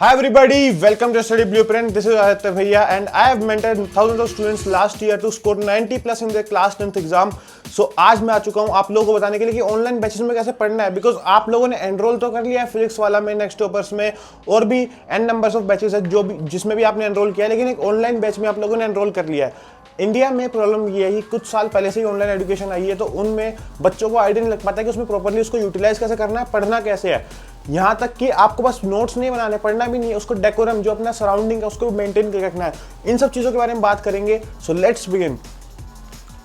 Hi everybody, welcome to Study Blueprint. This is Aditya Bhaiya and I have mentored thousands of students last year to score 90 plus in their class 10th exam. So आज मैं आ चुका हूँ आप लोगों को बताने के लिए कि ऑनलाइन बैचेस में कैसे पढ़ना है, बिकॉज आप लोगों ने एनरोल तो कर लिया है फिजिक्स वाला में, नेक्स्ट टॉपर्स में और भी एन नंबर्स ऑफ बैचेस है जो भी जिसमें भी आपने एनरोल किया है, लेकिन एक ऑनलाइन बैच में आप लोगों ने एनरोल कर लिया है। इंडिया में प्रॉब्लम ये है कि कुछ साल पहले से ही ऑनलाइन एजुकेशन आई है, तो उनमें बच्चों को आइडिया नहीं लग पाता कि उसमें प्रॉपर्ली उसको यूटिलाइज कैसे करना है, पढ़ना कैसे है। यहाँ तक कि आपको बस नोट्स नहीं बनाने, पढ़ना भी नहीं है, उसको डेकोरम जो अपना सराउंडिंग है उसको मेंटेन करके रखना है। इन सब चीज़ों के बारे में बात करेंगे। So let's begin.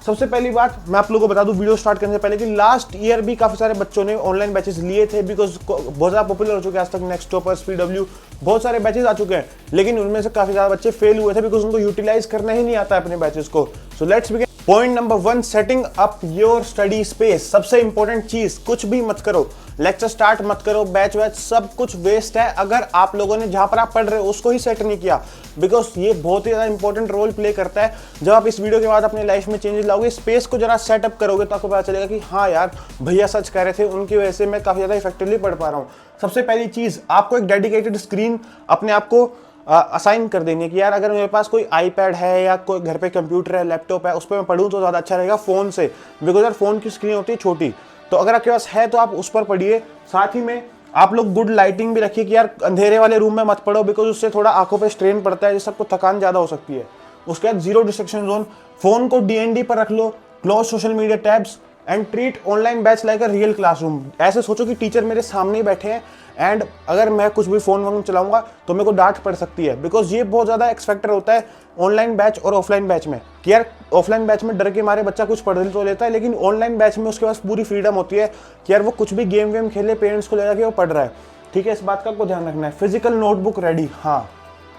सबसे पहली बात मैं आप लोगों को बता दूं वीडियो स्टार्ट करने से पहले कि लास्ट ईयर भी काफ़ी सारे बच्चों ने ऑनलाइन बैचेस लिए थे, बिकॉज बहुत ज़्यादा पॉपुलर हो चुके हैं आज तक। नेक्स्ट टॉपर्स, पीडब्ल्यू, बहुत सारे बैचेस आ चुके हैं, लेकिन उनमें से काफ़ी ज़्यादा बच्चे फेल हुए थे बिकॉज उनको यूटिलाइज करना ही नहीं आता है अपने बैचेस को। So let's begin. Point number 1, setting up your study space. सबसे इंपॉर्टेंट चीज, कुछ भी मत करो, लेक्चर स्टार्ट मत करो, बैच वैच सब कुछ वेस्ट है अगर आप लोगों ने जहां पर आप पढ़ रहे हो उसको ही सेट नहीं किया, बिकॉज ये बहुत ही ज्यादा इंपॉर्टेंट रोल प्ले करता है। जब आप इस वीडियो के बाद अपनी लाइफ में चेंजेस लाओगे, स्पेस को जरा सेटअप करोगे तो आपको पता चलेगा कि हाँ यार भैया सच कह रहे थे, उनकी वजह से मैं काफी ज्यादा इफेक्टिवली पढ़ पा रहा हूँ। सबसे पहली चीज, आपको एक डेडिकेटेड स्क्रीन अपने आप को असाइन कर देंगे कि यार अगर मेरे पास कोई आईपैड है या कोई घर पे कंप्यूटर है, लैपटॉप है, उस पर मैं पढ़ूँ तो ज़्यादा अच्छा रहेगा फ़ोन से, बिकॉज यार फ़ोन की स्क्रीन होती है छोटी। तो अगर आपके पास है तो आप उस पर पढ़िए। साथ ही में आप लोग गुड लाइटिंग भी रखिए कि यार अंधेरे वाले रूम में मत पढ़ो, बिकॉज उससे थोड़ा आंखों पे स्ट्रेन पड़ता है, जिससे आपको थकान ज़्यादा हो सकती है। उसके बाद जीरो डिस्ट्रक्शन जोन, फ़ोन को DND पर रख लो, close social media tabs and treat online batch like a real classroom. ऐसे सोचो कि टीचर मेरे सामने ही बैठे हैं एंड अगर मैं कुछ भी फोन वोन चलाऊंगा तो मेरे को डांट पड़ सकती है, बिकॉज ये बहुत ज़्यादा एक्स फैक्टर होता है ऑनलाइन बैच और ऑफलाइन बैच में कि यार ऑफलाइन बैच में डर के मारे बच्चा कुछ पढ़ तो लेता है, लेकिन ऑनलाइन बैच में उसके पास पूरी फ्रीडम होती है कि यार वो कुछ भी गेम वेम खेले, पेरेंट्स को लगा कि वो पढ़ रहा है। ठीक है, इस बात का आपको ध्यान रखना है। Physical notebook ready. हाँ,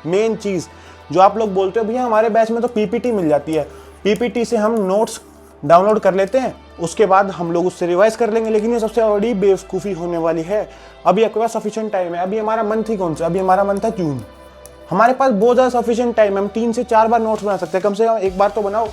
मेन चीज़ जो आप लोग बोलते हो भैया हमारे बैच में तो PPT मिल जाती है, PPT से हम नोट्स डाउनलोड कर लेते हैं, उसके बाद हम लोग उससे रिवाइज कर लेंगे, लेकिन ये सबसे बड़ी बेवकूफ़ी होने वाली है। अभी आपके पास सफिशिएंट टाइम है। अभी हमारा मंथ ही कौन सा, अभी हमारा मंथ है जून। हमारे पास बहुत ज़्यादा सफिशिएंट टाइम है, हम 3 से 4 बार नोट्स बना सकते हैं। कम से कम एक बार तो बनाओ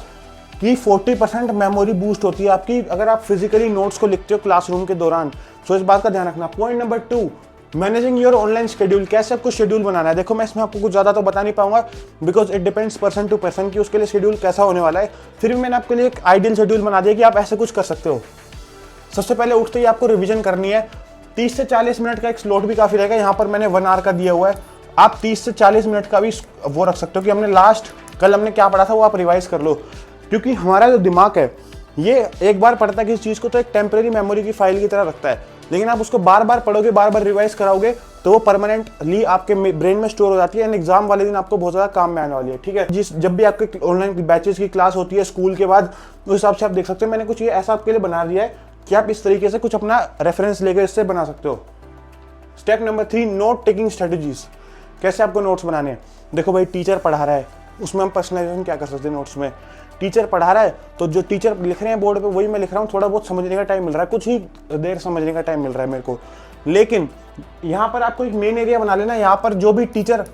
कि 40% मेमोरी बूस्ट होती है आपकी अगर आप फिजिकली नोट्स को लिखते हो क्लासरूम के दौरान। सो इस बात का ध्यान रखना। Point number 2, managing your online schedule. कैसे आपको शेड्यूल बनाना है? देखो मैं इसमें आपको कुछ ज़्यादा तो बता नहीं पाऊंगा, because it depends person to person कि उसके लिए शेड्यूल कैसा होने वाला है। फिर भी मैंने आपके लिए एक आइडियल शेड्यूल बना दिया कि आप ऐसे कुछ कर सकते हो। सबसे पहले उठते ही आपको रिवीजन करनी है। 30 से 40 मिनट का एक स्लॉट भी काफ़ी रहेगा। यहाँ पर मैंने 1 आवर का दिया हुआ है, आप 30 से 40 मिनट का भी वो रख सकते हो कि हमने कल हमने क्या पढ़ा था वो आप रिवाइज कर लो, क्योंकि हमारा जो दिमाग है ये एक बार पढ़ता है किसी चीज़ को तो एक टेम्परेरी मेमोरी की फाइल की तरह रखता है, लेकिन आप उसको बार बार पढ़ोगे, बार बार रिवाइज कराओगे तो वो परमानेंटली आपके ब्रेन में स्टोर हो जाती है एंड एग्जाम वाले दिन आपको बहुत ज़्यादा काम में आने वाली है। ठीक है, जब भी आपके ऑनलाइन बैचेस की क्लास होती है स्कूल के बाद, उस हिसाब से आप देख सकते हो। मैंने कुछ ये ऐसा आपके लिए बना दिया है कि आप इस तरीके से कुछ अपना रेफरेंस लेकर इससे बना सकते हो। Step number 3, note taking strategies. कैसे आपको नोट्स बनाने हैं? देखो भाई टीचर पढ़ा रहा है, उसमें हम पर्सनलाइजेशन क्या कर सकते हैं नोट्स में। टीचर पढ़ा रहा है तो जो टीचर लिख रहे हैं बोर्ड पे वही मैं लिख रहा हूँ, थोड़ा बहुत समझने का टाइम मिल रहा है, कुछ ही देर समझने का टाइम मिल रहा है मेरे को। लेकिन यहाँ पर आपको एक मेन एरिया बना लेना, यहाँ पर जो भी टीचर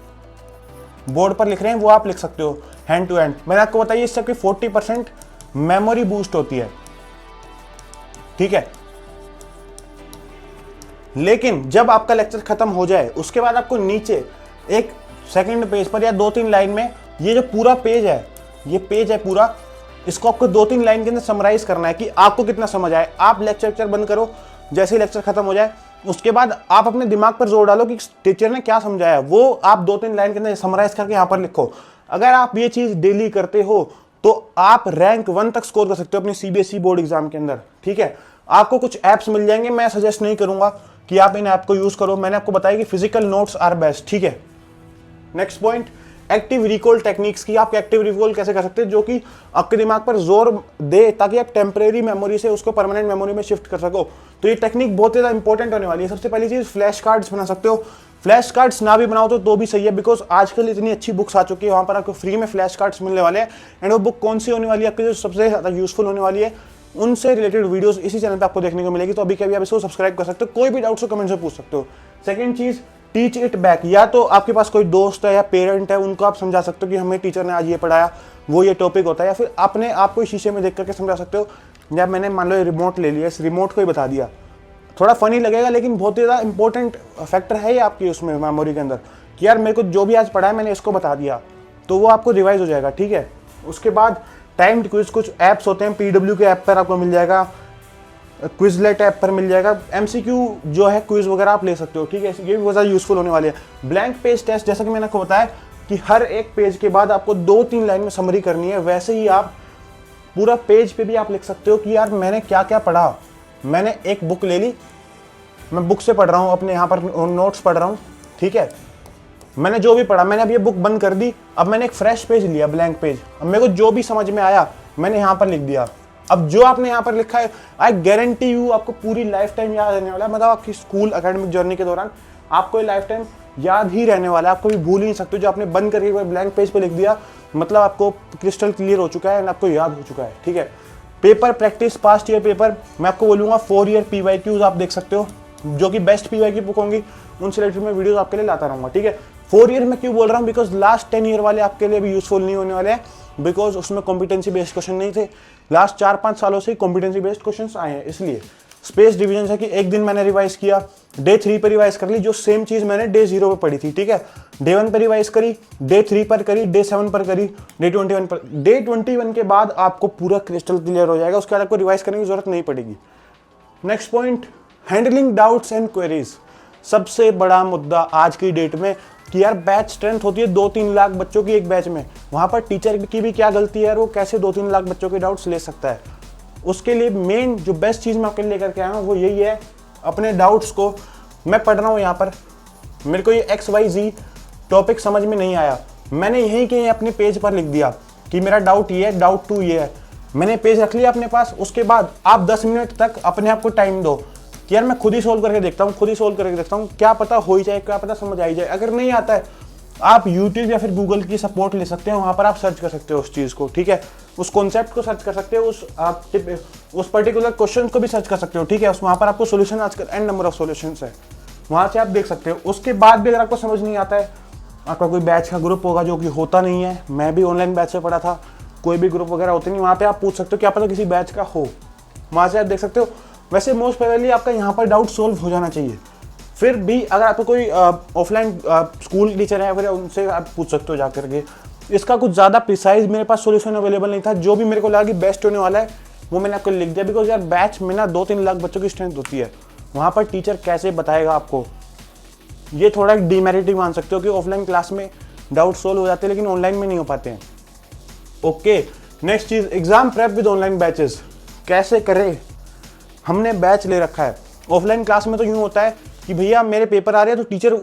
बोर्ड पर लिख रहे हैं वो आप लिख सकते हो हैंड टू हैंड। मैंने आपको बताइए इससे आपकी 40% मेमोरी बूस्ट होती है। ठीक है, लेकिन जब आपका लेक्चर खत्म हो जाए उसके बाद आपको नीचे एक सेकंड पेज पर या 2-3 लाइन में ये जो पूरा पेज है, ये पेज है पूरा, इसको आपको 2-3 लाइन के अंदर समराइज करना है कि आपको कितना समझ आए। आप लेक्चर बंद करो, जैसे ही लेक्चर खत्म हो जाए उसके बाद आप अपने दिमाग पर जोर डालो कि टीचर ने क्या समझाया, वो आप 2-3 लाइन के अंदर समराइज करके यहाँ पर लिखो। अगर आप ये चीज़ डेली करते हो तो आप रैंक 1 तक स्कोर कर सकते हो अपनी CBSE बोर्ड एग्जाम के अंदर। ठीक है, आपको कुछ ऐप्स मिल जाएंगे, मैं सजेस्ट नहीं करूंगा कि आप इन ऐप को यूज करो। मैंने आपको बताया कि फिजिकल नोट्स आर बेस्ट। ठीक है, next point, active recall techniques की। आप एक्टिव रिकॉल कैसे कर सकते हैं जो कि आपके दिमाग पर जोर दे ताकि आप टेम्परेरी मेमोरी से उसको परमानेंट मेमोरी में शिफ्ट कर सको। तो ये टेक्निक बहुत ज़्यादा इंपॉर्टेंट होने वाली है। सबसे पहली चीज़, फ्लैश कार्ड्स बना सकते हो। फ्लैश कार्ड्स ना भी बनाओ तो भी सही है, बिकॉज आजकल इतनी अच्छी बुक्स आ चुकी है, वहाँ पर आपको फ्री में फ्लैश कार्ड्स मिलने वाले हैं। एंड वो बुक कौन सी होने वाली है आपके जो सबसे ज़्यादा यूजफुल होने वाली है, उनसे रिलेटेड वीडियोस इसी चैनल पे आपको देखने को मिलेगी। तो अभी कभी आप इसको सब्सक्राइब कर सकते हो, कोई भी डाउट्स हो कमेंट से पूछ सकते हो। Second cheese, teach it back. या तो आपके पास कोई दोस्त है या पेरेंट है, उनको आप समझा सकते हो कि हमें टीचर ने आज ये पढ़ाया, वो ये टॉपिक होता है, या फिर अपने आप को शीशे में देख करके समझा सकते हो। या मैंने मान लो रिमोट ले लिया, इस रिमोट को ही बता दिया थोड़ा फनी लगेगा लेकिन बहुत ही ज़्यादा इंपॉर्टेंट फैक्टर है ये आपकी उसमें मेमोरी के अंदर कि यार मेरे को जो भी आज पढ़ा है मैंने इसको बता दिया, तो वो आपको रिवाइज हो जाएगा, ठीक है। उसके बाद टाइम्ड क्विज, कुछ ऐप्स होते हैं, PW के ऐप पर आपको मिल जाएगा, क्विजलेट ऐप पर मिल जाएगा, MCQ जो है क्विज वगैरह आप ले सकते हो, ठीक है। ये भी बहुत ज़्यादा यूजफुल होने वाले हैं। ब्लैंक पेज टेस्ट, जैसा कि मैंने आपको बताया कि हर एक पेज के बाद आपको 2-3 लाइन में समरी करनी है, वैसे ही आप पूरा पेज पे भी आप लिख सकते हो कि यार मैंने क्या क्या पढ़ा। मैंने एक बुक ले ली, मैं बुक से पढ़ रहा हूँ, अपने यहाँ पर नोट्स पढ़ रहा हूँ, ठीक है। मैंने जो भी पढ़ा, मैंने अब ये बुक बंद कर दी, अब मैंने एक फ्रेश पेज लिया, ब्लैंक पेज, अब मेरे को जो भी समझ में आया मैंने यहाँ पर लिख दिया। अब जो आपने यहाँ पर लिखा है, आई गारंटी यू आपको पूरी लाइफ टाइम याद रहने वाला है। मतलब आपकी स्कूल एकेडमिक जर्नी के दौरान आपको ये लाइफ टाइम याद ही रहने वाला है, आपको भी भूल ही नहीं सकते। जो आपने बंद करके ब्लैंक पेज पे लिख दिया, मतलब आपको क्रिस्टल क्लियर हो चुका है एंड आपको याद हो चुका है, ठीक है। Paper practice, past year paper, मैं आपको बोलूँगा 4 ईयर PYQs आप देख सकते हो, जो कि बेस्ट PYQ बुक होंगी, उनसे रिलेटेड मैं वीडियोस आपके लिए लाता रहूँगा, ठीक है। 4 ईयर में क्यों बोल रहा हूँ, बिकॉज लास्ट 10 ईयर वाले आपके लिए भी यूजफुल नहीं होने वाले हैं, बिकॉज उसमें कॉम्पिटेंसी बेस्ड क्वेश्चन नहीं थे। लास्ट 4-5 सालों से कॉम्पिटेंसी बेस्ड क्वेश्चन आए हैं, इसलिए स्पेस डिवीजन है कि एक दिन मैंने रिवाइज किया, डे 3 पर रिवाइज कर ली जो सेम चीज़ मैंने डे 0 पर पढ़ी थी, ठीक है। डे 1 पर रिवाइज करी, डे 3 पर करी, डे 7 पर करी, डे 21 पर। डे 21 के बाद आपको पूरा क्रिस्टल क्लियर हो जाएगा, उसके बाद आपको रिवाइज करने की जरूरत नहीं पड़ेगी। Next point, handling doubts and queries. सबसे बड़ा मुद्दा आज की डेट में कि यार बैच स्ट्रेंथ होती है 2-3 लाख बच्चों की एक बैच में, वहाँ पर टीचर की भी क्या गलती है यार, वो कैसे 2-3 लाख बच्चों के डाउट्स ले सकता है। उसके लिए मेन जो बेस्ट चीज़ मैं आपके लिए लेकर के आया हूँ वो यही है, अपने डाउट्स को, मैं पढ़ रहा हूँ यहाँ पर, मेरे को ये XYZ टॉपिक समझ में नहीं आया, मैंने यहीं के अपने पेज पर लिख दिया कि मेरा डाउट ये है, डाउट 2 ये है, मैंने पेज रख लिया अपने पास। उसके बाद आप 10 मिनट तक अपने आप को टाइम दो कि यार मैं खुद ही सोल्व करके देखता हूँ, खुद ही सोल्व करके देखता हूँ, क्या पता हो ही जाए, क्या पता समझ आई जाए। अगर नहीं आता है आप YouTube या फिर गूगल की सपोर्ट ले सकते हो, वहाँ पर आप सर्च कर सकते हो उस चीज़ को, ठीक है। उस कॉन्सेप्ट को सर्च कर सकते हो, उस पर्टिकुलर क्वेश्चन को भी सर्च कर सकते हो, ठीक है। वहाँ पर आपको सोल्यूशन आजकल एंड नंबर ऑफ सोल्यूशंस है, वहाँ से आप देख सकते हो। उसके बाद भी अगर आपको समझ नहीं आता है, आपका कोई बैच का ग्रुप होगा जो कि होता नहीं है, मैं भी ऑनलाइन बैच से पढ़ा था, कोई भी ग्रुप वगैरह होते नहीं, वहाँ पे आप पूछ सकते हो, क्या पता किसी बैच का हो, वहाँ से आप देख सकते हो। वैसे मोस्ट प्रोबेबली आपका यहाँ पर डाउट सोल्व हो जाना चाहिए। फिर भी अगर आपको कोई ऑफलाइन स्कूल टीचर है फिर उनसे आप पूछ सकते हो जाकर के। इसका कुछ ज़्यादा प्रिसाइज मेरे पास सोल्यूशन अवेलेबल नहीं था, जो भी मेरे को लगा कि बेस्ट होने वाला है वो मैंने आपको लिख दिया। बिकॉज यार बैच में ना 2-3 लाख बच्चों की स्ट्रेंथ होती है, वहाँ पर टीचर कैसे बताएगा आपको, ये थोड़ा एक डीमेरिट ही मान सकते हो कि ऑफलाइन क्लास में डाउट सोल्व हो जाते हैं लेकिन ऑनलाइन में नहीं हो पाते हैं। Okay, next cheese, exam prep with online batches कैसे करें। हमने बैच ले रखा है, ऑफलाइन क्लास में तो यूँ होता है कि भैया मेरे पेपर आ रहे हैं तो टीचर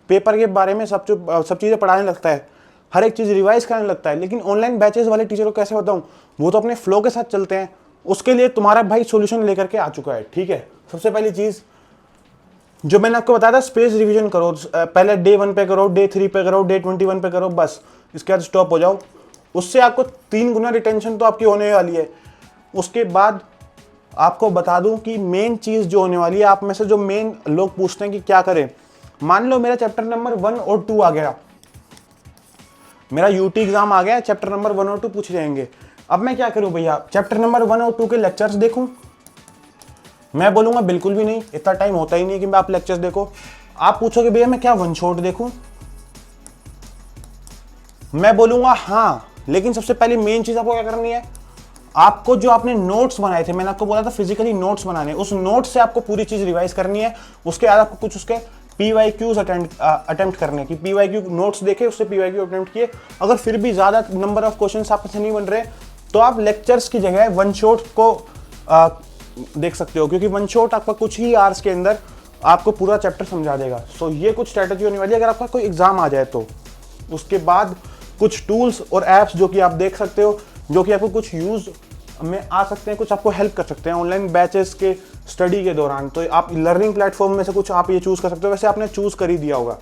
पेपर के बारे में सब चीज़ें पढ़ाने लगता है, हर एक चीज़ रिवाइज कराने लगता है। लेकिन ऑनलाइन बैचेस वाले टीचर को कैसे बताऊँ, वो तो अपने फ्लो के साथ चलते हैं। उसके लिए तुम्हारा भाई सॉल्यूशन लेकर के आ चुका है, ठीक है। सबसे पहली चीज़ जो मैंने आपको बताया था, स्पेस रिवीजन करो, पहले डे 1 पे करो, डे 3 पे करो, डे 21 पे करो, बस इसके बाद स्टॉप हो जाओ। उससे आपको 3 गुना रिटेंशन तो आपकी होने वाली है। उसके बाद आपको बता दूं कि मेन चीज़ जो होने वाली है, आप में से जो मेन लोग पूछते हैं कि क्या करें, मान लो मेरा चैप्टर नंबर 1 और 2 आ गया, मेरा UT एग्जाम आ गया, चैप्टर नंबर 1 और 2 पूछ जाएंगे। अब मैं क्या करूं भैया, चैप्टर नंबर 1 और 2 के लेक्चर्स देखूं? मैं बोलूंगा बिल्कुल भी नहीं, इतना टाइम होता ही नहीं कि मैं आप लेक्चर्स देखो। आप पूछोगे भैया मैं क्या वन शॉट देखूं? मैं बोलूंगा हाँ, लेकिन सबसे पहले मेन चीज आपको क्या करनी है, आपको जो आपने नोट्स बनाए थे, मैंने आपको बोला था फिजिकली नोट्स बनाने, उस नोट से आपको पूरी चीज रिवाइज करनी है। उसके बाद आपको कुछ उसके PYQs अटेम्प्ट करने की, PYQ नोट्स देखे, उससे PYQ अटेम्प्ट किए। अगर फिर भी ज्यादा नंबर ऑफ क्वेश्चंस आपसे नहीं बन रहे तो आप लेक्चर्स की जगह वन शॉट को देख सकते हो, क्योंकि वन शॉट आपका कुछ ही आवर्स के अंदर आपको पूरा चैप्टर समझा देगा। सो ये कुछ स्ट्रेटजी होने वाली है अगर आपका कोई एग्जाम आ जाए तो। उसके बाद कुछ टूल्स और एप्स जो कि आप देख सकते हो, जो कि आपको कुछ यूज में आ सकते हैं, कुछ आपको हेल्प कर सकते हैं ऑनलाइन बैचेस के स्टडी के दौरान। तो आप लर्निंग प्लेटफॉर्म में से कुछ आप ये चूज कर सकते हो, वैसे आपने चूज कर ही दिया होगा।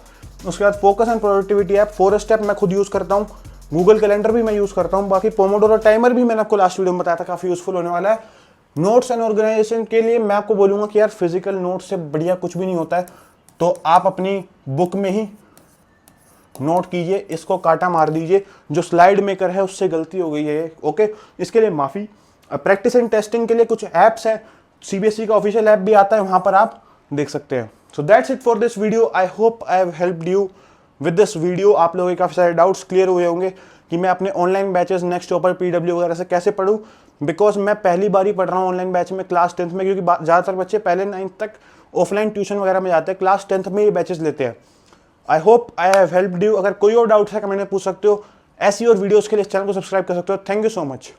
उसके बाद focus and productivity app, forest app मैं खुद यूज करता हूँ, गूगल कैलेंडर भी मैं यूज करता हूँ, बाकी पोमोडोरो टाइमर भी मैंने आपको लास्ट वीडियो में बताया था, काफी यूजफुल होने वाला है। नोट्स एंड ऑर्गेनाइजेशन के लिए मैं आपको बोलूंगा कि यार फिजिकल नोट्स से बढ़िया कुछ भी नहीं होता है, तो आप अपनी बुक में ही नोट कीजिए, इसको काटा मार दीजिए। जो स्लाइड मेकर है उससे गलती हो गई है, ओके, इसके लिए माफी। प्रैक्टिस एंड टेस्टिंग के लिए कुछ ऐप्स हैं, CBSE का ऑफिशियल ऐप भी आता है, वहाँ पर आप देख सकते हैं। So that's it for this video. I hope I have helped you with this video. आप लोगों के काफ़ी सारे डाउट्स क्लियर हुए होंगे कि मैं अपने online batches next topper PW वगैरह से कैसे पढ़ूँ, बिकॉज मैं पहली बार ही पढ़ रहा हूँ ऑनलाइन बैच में क्लास 10th में, क्योंकि ज़्यादातर बच्चे पहले 9th तक ऑफलाइन ट्यूशन वगैरह में जाते हैं, क्लास 10th में ये बैचेस लेते हैं। I hope I have helped you. अगर कोई और डाउट्स है कमेंट में पूछ सकते हो। ऐसी और वीडियोस के लिए इस चैनल को सब्सक्राइब कर सकते हो। Thank you so much.